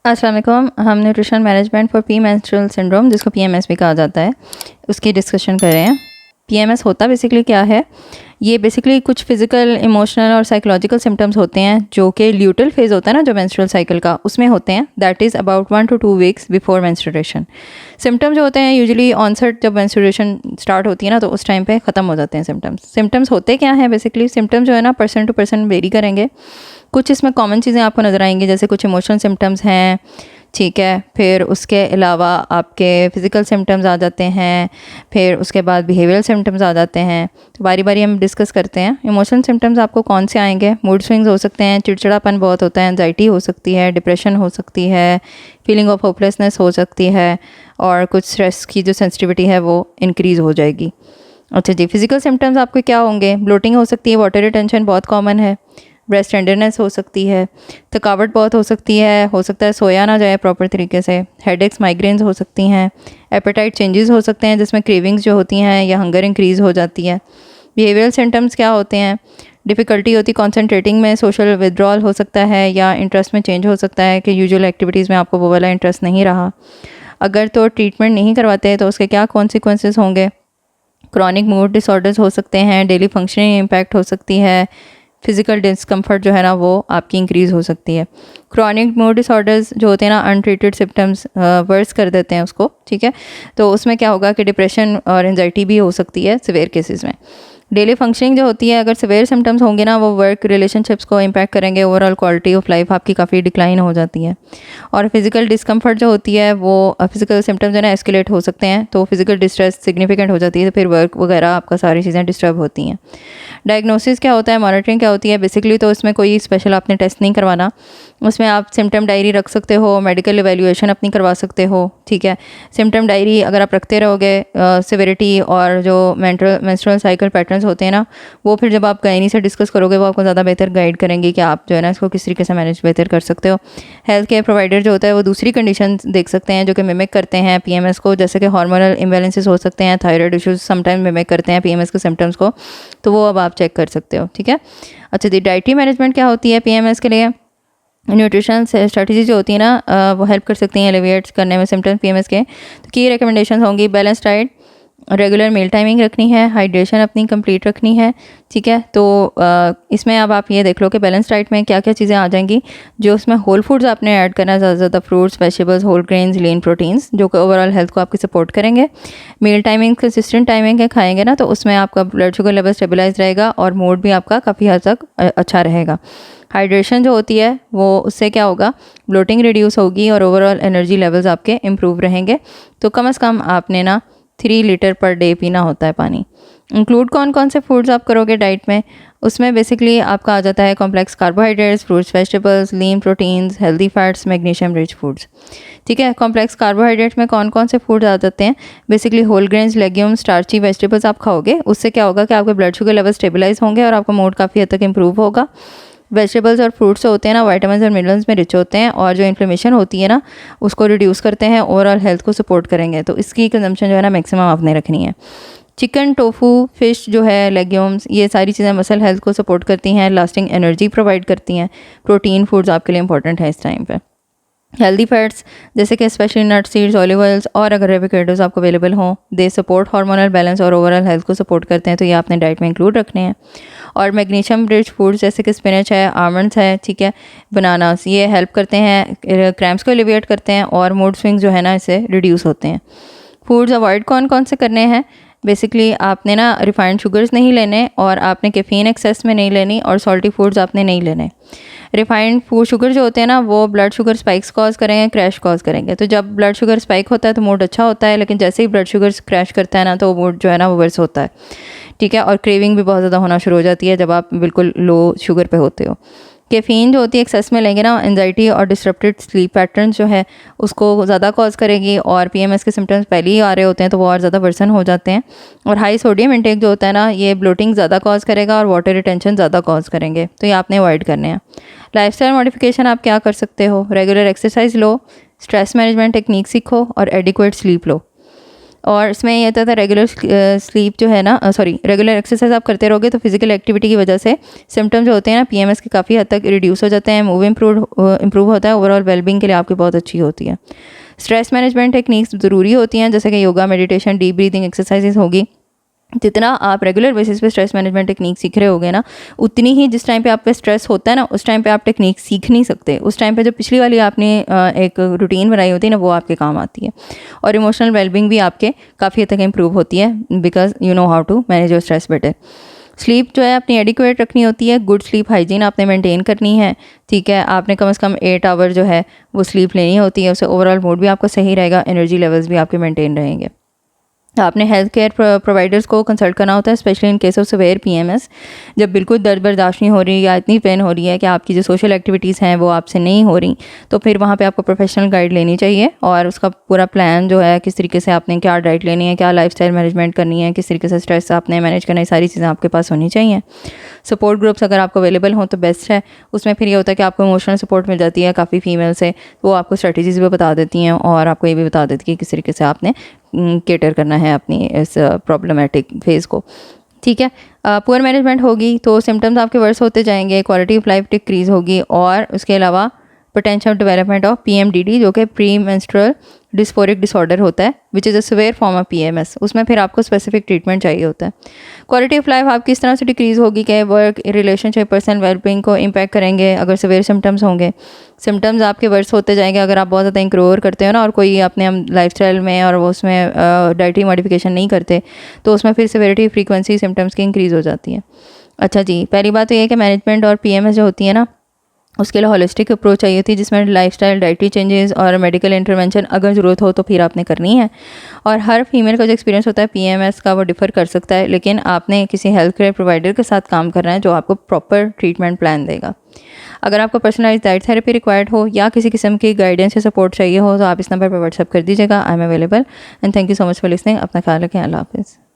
अस्सलाम वालेकुम। हम nutrition management for pre menstrual syndrome, जिसको पीएमएस भी कहा जाता है, उसकी डिस्कशन कर रहे हैं। पीएमएस होता बेसिकली क्या है? ये बेसिकली कुछ फिजिकल, इमोशनल और साइकोलॉजिकल सिम्टम्स होते हैं जो कि ल्यूटल फेज़ होता है ना, जो मेंस्ट्रुअल साइकिल का, उसमें होते हैं। That is about 1 to 2 weeks before menstruation. Symptoms जो होते हैं यूजुअली ऑनसेट, जब मेंस्ट्रुएशन स्टार्ट होती है ना, तो उस टाइम पे ख़त्म हो जाते हैं सिम्टम्स। सिम्टम्स होते क्या हैं बेसिकली? सिम्टम्स जो है ना, पर्सन टू पर्सन वेरी करेंगे। कुछ इसमें कॉमन चीज़ें आपको नज़र आएंगी, जैसे कुछ इमोशनल सिम्टम्स हैं, ठीक है। फिर उसके अलावा आपके फ़िज़िकल सिम्टम्स आ जाते हैं, फिर उसके बाद बिहेवियरल सिम्टम्स आ जाते हैं। तो बारी बारी हम डिस्कस करते हैं। इमोशनल सिम्टम्स आपको कौन से आएंगे? मूड स्विंग्स हो सकते हैं, चिड़चिड़ापन बहुत होता है, एंजाइटी हो सकती है, डिप्रेशन हो सकती है, फीलिंग ऑफ होपलेसनेस हो सकती है, और कुछ स्ट्रेस की जो सेंसिटिविटी है वो इंक्रीज़ हो जाएगी। अच्छा जी, फिज़िकल सिम्टम्स आपके क्या होंगे? ब्लोटिंग हो सकती है, वाटर रिटेंशन बहुत कॉमन है, ब्रेस्ट टेंडरनेस हो सकती है, थकावट बहुत हो सकती है, हो सकता है सोया ना जाए प्रॉपर तरीके से, हेडेक्स, माइग्रेन्स हो सकती हैं, एपेटाइट चेंजेस हो सकते हैं जिसमें क्रेविंग्स जो होती हैं या हंगर इंक्रीज़ हो जाती है। बिहेवियरल सिम्टम्स क्या होते हैं? डिफ़िकल्टी होती कॉन्सेंट्रेटिंग में, सोशल विड्रॉल हो सकता है, या इंटरेस्ट में चेंज हो सकता है कि यूजुअल एक्टिविटीज़ में आपको वो वाला इंटरेस्ट नहीं रहा। अगर तो ट्रीटमेंट नहीं करवाते तो उसके क्या कॉन्सिक्वेंसेस होंगे? क्रॉनिक मूड डिसऑर्डर्स हो सकते हैं, डेली फंक्शनिंग इम्पैक्ट हो सकती है, फिज़िकल डिस्कम्फर्ट जो है ना वो आपकी इंक्रीज़ हो सकती है। क्रॉनिक मूड डिसऑर्डर्स जो होते हैं ना, अनट्रीटेड सिम्टम्स वर्स कर देते हैं उसको, ठीक है। तो उसमें क्या होगा कि डिप्रेशन और एंजाइटी भी हो सकती है सिवियर केसेस में। डेली फंक्शनिंग जो होती है, अगर सिवियर सिम्टम्स होंगे ना, वो वर्क रिलेशनशिप्स को इम्पैक्ट करेंगे, ओवरऑल क्वालिटी ऑफ लाइफ आपकी काफ़ी डिक्लाइन हो जाती है। और फिज़िकल डिस्कम्फर्ट जो होती है वो फिज़िकल सिम्टम्स जो है ना एस्केलेट हो सकते हैं, तो फिज़िकल डिस्ट्रेस सिग्निफिकेंट हो जाती है, तो फिर वर्क वगैरह आपका सारी चीज़ें डिस्टर्ब होती हैं। डायग्नोसिस क्या होता है, मॉनिटरिंग क्या होती है? बेसिकली तो इसमें कोई स्पेशल आपने टेस्ट नहीं करवाना, उसमें आप सिम्टम डायरी रख सकते हो, मेडिकल एवेल्यूएशन अपनी करवा सकते हो, ठीक है। सिम्टम डायरी अगर आप रखते रहोगे, सिविरिटी और जो मेंस्ट्रुअल साइकिल पैटर्न्स होते हैं ना, वो फिर जब आप गायनी से डिस्कस करोगे वो आपको ज़्यादा बेहतर गाइड करेंगे कि आप जो है ना इसको किस तरीके से मैनेज बेहतर कर सकते हो। हेल्थ केयर प्रोवाइडर जो होता है वो दूसरी कंडीशन देख सकते हैं जो कि मिमिक करते हैं पीएमएस को, जैसे कि हार्मोनल इम्बैलेंसेस हो सकते हैं, थायराइड इश्यूज समटाइम मिमिक करते हैं पीएमएस के सिम्टम्स को, तो वो अब आप चेक कर सकते हो, ठीक है। अच्छा जी, डाइटरी मैनेजमेंट क्या होती है पीएमएस के लिए? न्यूट्रिशन स्ट्रेटजी जो होती है ना, वो हेल्प कर सकती हैं एलिविएट करने में सिम्टम्स पीएमएस के। तो की रिकमेंडेशन होंगी, balance diet, regular meal timing रखनी है, हाइड्रेशन अपनी कंप्लीट रखनी है, ठीक है। तो इसमें अब आप ये देख लो कि बैलेंस डाइट में क्या क्या चीज़ें आ जाएंगी। जो उसमें होल फूड्स आपने ऐड करना है, ज़्यादा से ज़्यादा फ्रूट्स, वेजिटेबल्स, होल ग्रेन्स, लीन प्रोटीन्स, जो कि ओवरऑल हेल्थ को आपकी सपोर्ट करेंगे। मील टाइमिंग कंसिस्टेंट टाइमिंग के खाएंगे ना, तो उसमें आपका ब्लड शुगर लेवल स्टेबलाइज रहेगा और मूड भी आपका काफ़ी हद तक अच्छा रहेगा। हाइड्रेशन जो होती है वो, उससे क्या होगा, ब्लोटिंग रिड्यूस होगी और ओवरऑल एनर्जी लेवल्स आपके इम्प्रूव रहेंगे। तो कम से कम आपने ना 3 लीटर पर डे पीना होता है पानी। इंक्लूड कौन कौन से फूड्स आप करोगे डाइट में? उसमें बेसिकली आपका आ जाता है complex carbohydrates, fruits, vegetables, lean proteins, healthy fats, magnesium rich foods, ठीक है। कॉम्प्लेक्स कार्बोहाइड्रेट्स में कौन कौन से फूड्स आ जाते हैं? Basically whole grains, legumes, starchy vegetables आप खाओगे, उससे क्या होगा कि आपके ब्लड शुगर लेवल स्टेबलाइज होंगे और आपका मूड काफ़ी हद तक इंप्रूव होगा। वेजिटेबल्स और फ्रूट्स होते हैं ना, विटामिन्स और मिनरल्स में रिच होते हैं और जो इन्फ्लेमेशन होती है ना उसको रिड्यूस करते हैं, ओवरऑल हेल्थ को सपोर्ट करेंगे। तो इसकी कंजम्पशन जो है ना मैक्सिमम आपने रखनी है। चिकन, टोफू, फिश जो है, लेग्यूम्स, ये सारी चीज़ें मसल हेल्थ को सपोर्ट करती हैं, लास्टिंग एनर्जी प्रोवाइड करती हैं। प्रोटीन फूड्स आपके लिए इंपॉर्टेंट है इस टाइम पे। हेल्दी फैट्स जैसे कि स्पेशली नट सीड्स, ऑलिव ऑयल्स और अगर एवोकाडोज आपको अवेलेबल हों, दे सपोर्ट हार्मोनल बैलेंस और ओवरऑल हेल्थ को सपोर्ट करते हैं, तो ये आपने डाइट में इंक्लूड रखने हैं। और मैग्नीशियम रिच फूड्स जैसे कि स्पिनच है, आमंड्स है, ठीक है, बनानास, ये हेल्प करते हैं, क्रैम्प्स को एलिविएट करते हैं और मूड स्विंग्स जो है ना इससे रिड्यूस होते हैं। फूड्स अवॉइड कौन कौन से करने हैं? बेसिकली आपने ना रिफाइंड शुगर्स नहीं लेने, और आपने कैफ़ीन एक्सेस में नहीं लेनी, और सॉल्टी फूड्स आपने नहीं लेने। रिफाइंड फूड शुगर जो होते हैं ना वो ब्लड शुगर स्पाइक्स कॉज करेंगे, क्रैश कॉज करेंगे। तो जब ब्लड शुगर स्पाइक होता है तो मूड अच्छा होता है, लेकिन जैसे ही ब्लड शुगर क्रैश करता है ना तो मूड जो है ना वो वर्स होता है, ठीक है। और क्रेविंग भी बहुत ज़्यादा होना शुरू हो जाती है जब आप बिल्कुल लो शुगर पे होते हो। कैफ़ीन जो होती है एक्सेस में लेंगे ना, एंजाइटी और डिस्टर्बटेड स्लीप पैटर्न जो है उसको ज़्यादा कॉज करेगी, और पीएमएस के सिम्टम्स पहले ही आ रहे होते हैं तो वो और ज़्यादा वर्सन हो जाते हैं। और हाई सोडियम इंटेक जो होता है ना, ये ब्लोटिंग ज़्यादा कॉज करेगा और वाटर रिटेंशन ज़्यादा कॉज करेंगे, तो ये आपने अवॉइड करने हैं। लाइफस्टाइल मॉडिफिकेशन आप क्या कर सकते हो? रेगुलर एक्सरसाइज लो, स्ट्रेस मैनेजमेंट टेक्निक सीखो और एडिक्वेट स्लीप लो। और इसमें ये होता था रेगुलर स्लीप जो है ना, रेगुलर एक्सरसाइज आप करते रहोगे तो फिजिकल एक्टिविटी की वजह से सिम्टम्स जो होते हैं ना पीएमएस के काफ़ी हद तक रिड्यूस हो जाते हैं, मूव इम्प्रूव होता है, ओवरऑल वेलबींग के लिए आपकी बहुत अच्छी होती है। स्ट्रेस मैनेजमेंट टेक्निक्स ज़रूरी होती हैं, जैसे कि yoga, meditation, deep breathing exercises होगी। जितना आप रेगुलर बेसिस पे स्ट्रेस मैनेजमेंट टेक्निक सीख रहे होगे ना, उतनी ही जिस टाइम पे आप पे स्ट्रेस होता है ना, उस टाइम पे आप टेक्निक सीख नहीं सकते। उस टाइम पे जो पिछली वाली आपने एक रूटीन बनाई होती है ना, वो आपके काम आती है। और इमोशनल वेलबींग भी आपके काफ़ी हद तक इम्प्रूव होती है, because you know how to manage your stress better. Sleep जो है अपनी एडिक्वेट रखनी होती है, गुड स्लीप हाइजीन आपने मेंटेन करनी है, ठीक है। आपने कम से कम 8 आवर जो है वो स्लीप लेनी होती है, उससे ओवरऑल मूड भी आपका सही रहेगा, एनर्जी लेवल्स भी आपके मेंटेन रहेंगे। आपने हेल्थ केयर प्रोवाइडर्स को कंसल्ट करना होता है, specially in case of severe PMS, जब बिल्कुल दर्द बर्दाश्त नहीं हो रही या इतनी पेन हो रही है कि आपकी जो सोशल एक्टिविटीज़ हैं वो आपसे नहीं हो रही, तो फिर वहाँ पे आपको प्रोफेशनल गाइड लेनी चाहिए और उसका पूरा प्लान जो है, किस तरीके से आपने क्या डाइट लेनी है, क्या लाइफस्टाइल मैनेजमेंट करनी है, किस तरीके से स्ट्रेस आपने मैनेज करना है, सारी चीज़ें आपके पास होनी चाहिए। सपोर्ट ग्रुप्स अगर आपको अवेलेबल हों तो बेस्ट है, उसमें फिर ये होता है कि आपको इमोशनल सपोर्ट मिल जाती है काफ़ी फीमेल से, वो आपको स्ट्रेटजीज़ भी बता देती हैं और आपको ये भी बता देती है कि किस तरीके से आपने केटर करना है अपनी इस प्रॉब्लमेटिक फेज़ को, ठीक है। पुअर मैनेजमेंट होगी तो सिम्टम्स आपके वर्स होते जाएंगे, क्वालिटी ऑफ लाइफ डिक्रीज़ होगी, और उसके अलावा पोटेंशियल डेवलपमेंट ऑफ पीएमडीडी जो कि प्री मेंस्ट्रुअल डिस्फोरिक डिसऑर्डर होता है, which is a severe form of PMS. उसमें फिर आपको स्पेसिफिक ट्रीटमेंट चाहिए होता है। क्वालिटी ऑफ लाइफ आपकी इस तरह से डिक्रीज़ होगी कि वर्क, रिलेशनशिप, पर्सनल वेलबींग को इम्पैक्ट करेंगे अगर सिवियर सिम्टम्स होंगे। सिम्टम्स आपके वर्स होते जाएंगे अगर आप बहुत ज़्यादा इंक्रोवर करते हो ना, और कोई अपने हम लाइफस्टाइल में और उसमें डाइटरी मॉडिफिकेशन नहीं करते, तो उसमें फिर सिवियरिटी, फ्रीक्वेंसी सिम्टम्स की इंक्रीज़ हो जाती है। अच्छा जी, पहली बात तो ये है कि मैनेजमेंट और पीएमएस जो होती है ना, उसके लिए होलिस्टिक अप्रोच चाहिए होती है, जिसमें लाइफस्टाइल, डाइटरी चेंजेस और मेडिकल इंटरवेंशन अगर ज़रूरत हो तो फिर आपने करनी है। और हर फीमेल का जो एक्सपीरियंस होता है पीएमएस का वो डिफ़र कर सकता है, लेकिन आपने किसी हेल्थ केयर प्रोवाइडर के साथ काम करना है जो आपको प्रॉपर ट्रीटमेंट प्लान देगा। अगर आपको पर्सनलाइज्ड डाइट थेरेपी रिक्वायर्ड हो या किसी किस्म की गाइडेंस या सपोर्ट चाहिए हो तो आप इस नंबर पर व्हाट्सअप कर दीजिएगा। I am available and thank you so much for listening. अपना ख्याल रखें। अल्लाह हाफिज़।